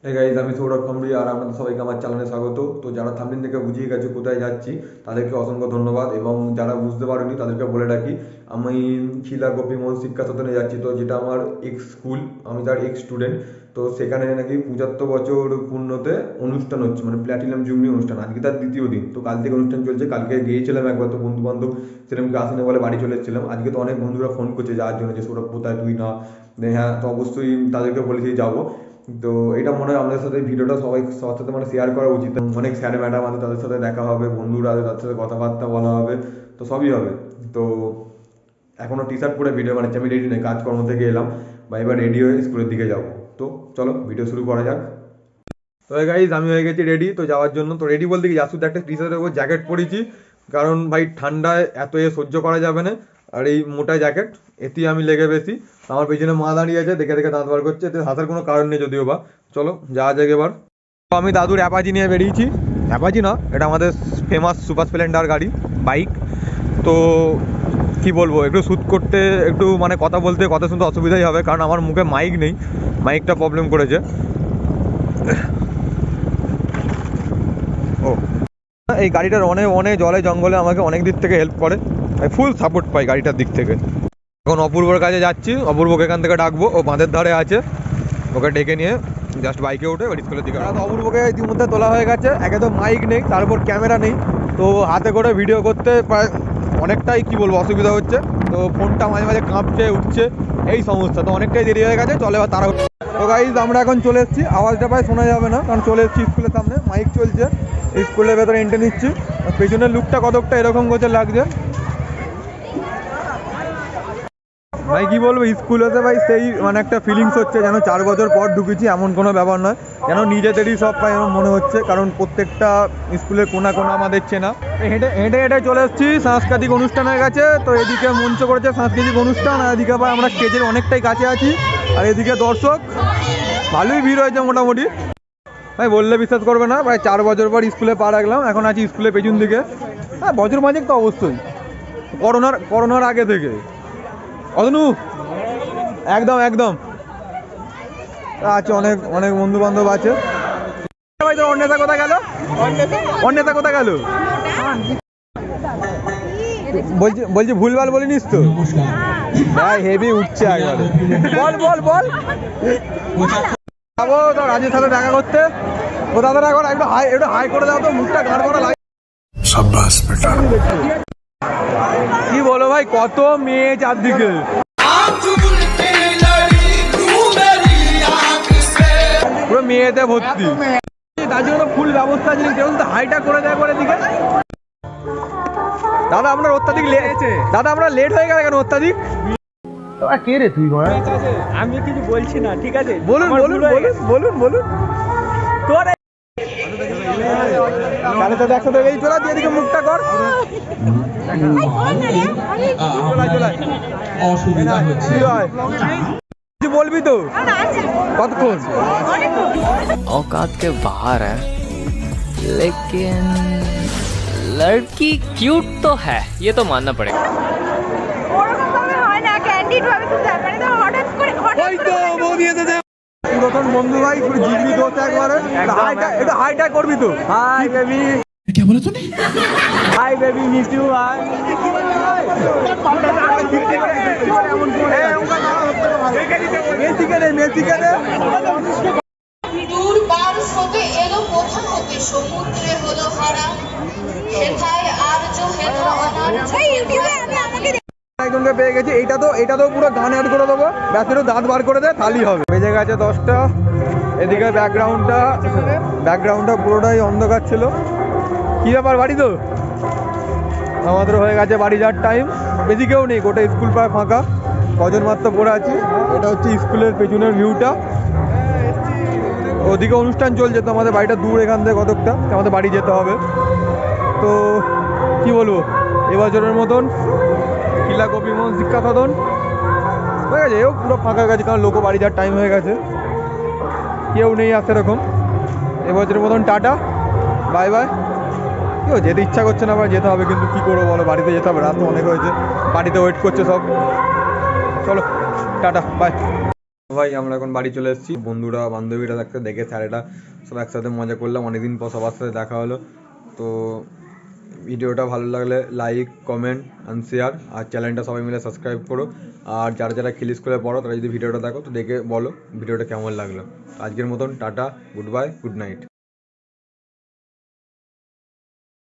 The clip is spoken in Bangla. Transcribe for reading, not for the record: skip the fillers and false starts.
এই গাইজ, আমি সৌরভ কামড়ি আর আপনাদের সবাইকে আমার চ্যানেলে স্বাগত। তো যারা থাম্বনেল থেকে বুঝিয়ে গেছে কোথায় যাচ্ছি তাদেরকে অসংখ্য ধন্যবাদ, এবং যারা বুঝতে পারেনি তাদেরকে বলে রাখি আমি খিলা গোপীমোহন শিক্ষা সদনে যাচ্ছি। তো যেটা আমার এক্স স্কুল, আমি তার এক্স স্টুডেন্ট। তো সেখানে নাকি 75 বছর পূর্ণতে অনুষ্ঠান হচ্ছে, মানে প্ল্যাটিনাম জুবলি অনুষ্ঠান। আজকে তার দ্বিতীয় দিন, তো কাল থেকে অনুষ্ঠান চলছে। কালকে গিয়েছিলাম একবার, তো বন্ধু বান্ধব সেরকম কি আসেনি বলে বাড়ি চলে এসেছিলাম। আজকে তো অনেক বন্ধুরা ফোন করছে যাওয়ার জন্য, যে সৌরভ কোথায় তুই না। হ্যাঁ, তো অবশ্যই তাদেরকে বলেছি যাবো। তো এটা মনে হয় আমাদের সাথে ভিডিওটা সবার সাথে মানে শেয়ার করা উচিত। অনেক স্যার ম্যাডাম আছে, তাদের সাথে দেখা হবে, বন্ধুরা আছে তাদের সাথে কথাবার্তা বলা হবে, তো সবই হবে। তো এখনও টি শার্ট পরে ভিডিও বানাচ্ছি, আমি রেডি নেই, কাজকর্ম থেকে এলাম বা এবার রেডি হয়ে স্কুলের দিকে যাব। তো চলো ভিডিও শুরু করা যাক। তো গাইজ, আমি হয়ে গেছি রেডি তো যাওয়ার জন্য। তো রেডি বলতে কি, শুধু একটা টি শার্টের উপর জ্যাকেট পরেছি, কারণ ভাই ঠান্ডায় এত সহ্য করা যাবে না। আর এই মোটা জ্যাকেট, এতেই আমি লেগে বেশি। আমার পেছনে মা দাঁড়িয়ে আছে, দেখে দেখে দাঁত বার করছে, এতে হাসার কোনো কারণ নেই যদিও বা। চলো যাওয়া যাক এবার। তো আমি দাদুর অ্যাপাচি নিয়ে বেরিয়েছি। অ্যাপাচি না, এটা আমাদের ফেমাস সুপার স্প্লেন্ডার গাড়ি, বাইক। তো কি বলবো, একটু শ্যুট করতে, একটু মানে কথা বলতে, কথা শুনতে অসুবিধাই হবে, কারণ আমার মুখে মাইক নেই, মাইকটা প্রবলেম করেছে। ও, এই গাড়িটার অনেক অনেক জলে জঙ্গলে আমাকে অনেক দিক থেকে হেল্প করে, ফুল সাপোর্ট পাই গাড়িটার দিক থেকে। এখন অপূর্বর কাছে যাচ্ছি, অপূর্বকে এখান থেকে ডাকবো, ও বাঁধের ধারে আছে, ওকে ডেকে নিয়ে জাস্ট বাইকে উঠে বাড়ি স্কুলের দিকে। অপূর্বকে ইতিমধ্যে তোলা হয়ে গেছে, একে তো মাইক নেই, তারপর ক্যামেরা নেই, তো হাতে করে ভিডিও করতে প্রায় অনেকটাই কি বলবো অসুবিধা হচ্ছে। তো ফোনটা মাঝে মাঝে কাঁপছে উঠছে, এই সমস্যা। তো অনেকটাই দেরি হয়ে গেছে, চলে এবার তারা। তো গাইজ, আমরা এখন চলে এসেছি, আওয়াজটা প্রায় শোনা যাবে না, কারণ চলে এসেছি স্কুলের সামনে, মাইক চলছে, স্কুলের ভেতরে এন্ট্রি নিচ্ছি। পেছনের লুকটা কতকটা এরকম করছে লাগছে ভাই, কি বলবো, স্কুল হতে ভাই সেই মানে একটা ফিলিংস হচ্ছে যেন 4 বছর পর ঢুকেছি, এমন কোনো ব্যাপার নয়, যেন নিজেদেরই সব পাই এমন মনে হচ্ছে, কারণ প্রত্যেকটা স্কুলের কোনা কোনা আমাদের চেনা। হেঁটে হেঁটে হেঁটে চলে এসেছি সাংস্কৃতিক অনুষ্ঠান হয়ে গেছে। তো এদিকে মঞ্চ করেছে সাংস্কৃতিক অনুষ্ঠান, আর এদিকে আবার আমরা স্টেজের অনেকটাই কাছে আছি, আর এদিকে দর্শক ভালোই ভিড় হয়েছে মোটামুটি। ভাই বললে বিশ্বাস করবে না, প্রায় 4 বছর পর স্কুলে পা রাখলাম, এখন আছি স্কুলের পেছন দিকে। হ্যাঁ, বছর মাঝেক তো অবশ্যই, করোনার আগে থেকে। অতনু, একদম একদম আছে, অনেক অনেক বন্ধু বান্ধব আছে। ভাই তোর অন্যতা কোথায় গেল, অন্যতা কোথায় গেল? বলছি ভুলভাল বলিনিস তো? ভাই হেভি উঠছে একবারে। বল বল বল। যাবো তো রাজের সাথে দেখা করতে। ও দাদারা এখন একটু হাই করে দাও তো, মুখটা গাড় করা লাগে। সাব্বাস বেটা। কি বলো ভাই, কত মেয়ে চারদিকে। পুরো মেয়েতে ভর্তি, তার জন্য ফুল ব্যবস্থা আছে, কেউ তো হাইটা করে দেয় পরে দিকে। দাদা আপনার অত্যাধিক দাদা আমরা লেট হয়ে গেল কেন অত্যাধিক? কে রে তুই? আমি কিছু বলছি না, ঠিক আছে? বলুন বলুন বলুন বলুন বলুন। তোর তাহলে তো একসাথে এই চলা দিয়ে দিকে মুখটা কর। অসুবিধা হচ্ছে, বলবি তো কতক্ষণ? औकात के बाहर है, लेकिन लड़की क्यूट तो है, ये तो मानना पड़ेगा। পুরাতন বন্ধু ভাই, পুরো জিগরি দোস্ত একবারে। এটা হাইটা করবি তো? हाय बेबी, क्या बोला तूने? Hi baby, miss you. Hi দূরবার স্রোতে এলো কোথা হতে, সমুদ্রে হলো হারা, হেথায় আর্য হেথা অনার্য। একজনকে পেয়ে গেছি, এটা তো পুরো গান অ্যাড করে দেবো, ব্যাস একটু দাঁত বার করে দে, তাহলে হবে। বেজে গেছে 10টা। এদিকে ব্যাকগ্রাউন্ডটা পুরোটাই অন্ধকার ছিল। কি ব্যাপার, বাড়ি তো? আমাদের হয়ে গেছে বাড়ি যাওয়ার টাইম। বেশি কেউ নেই, গোটা স্কুল প্রায় ফাঁকা, কজন মাত্র পড়ে আছি। এটা হচ্ছে স্কুলের পেছনের ভিউটা, ওদিকে অনুষ্ঠান চলছে, তো আমাদের বাড়িটা দূর এখান থেকে কতকটা, আমাদের বাড়ি যেতে হবে। তো কি বলবো, এবছরের মতন খিলা গোপীমোহন শিক্ষা সদন হয়ে গেছে, এও পুরো ফাঁকা গেছে, কারণ লোকও বাড়ি যাওয়ার টাইম হয়ে গেছে, কেউ নেই আর সেরকম। এবছরের মতন টাটা, বাই বাই। কেউ যেতে ইচ্ছা করছে না, আবার যেতে হবে, কিন্তু কী করবো বলো, বাড়িতে যেতে হবে, রাত অনেক হয়েছে, বাড়িতে ওয়েট করছে সব। চলো টাটা, বাই। ভাই আমরা এখন বাড়ি চলে এসেছি, বন্ধুরা বান্ধবীরা থাকতে দেখে স্যারেরা সব একসাথে মজা করলাম, অনেকদিন পর সবার সাথে দেখা হলো। তো ভিডিওটা ভালো লাগলে লাইক কমেন্ট অ্যান্ড শেয়ার, আর চ্যানেলটা সবাই মিলে সাবস্ক্রাইব করো। আর যারা যারা খিলি স্কুলে পড়ো তারা যদি ভিডিওটা দেখো তো দেখে বলো ভিডিওটা কেমন লাগলো। আজকের মতন tata, good bye, good night.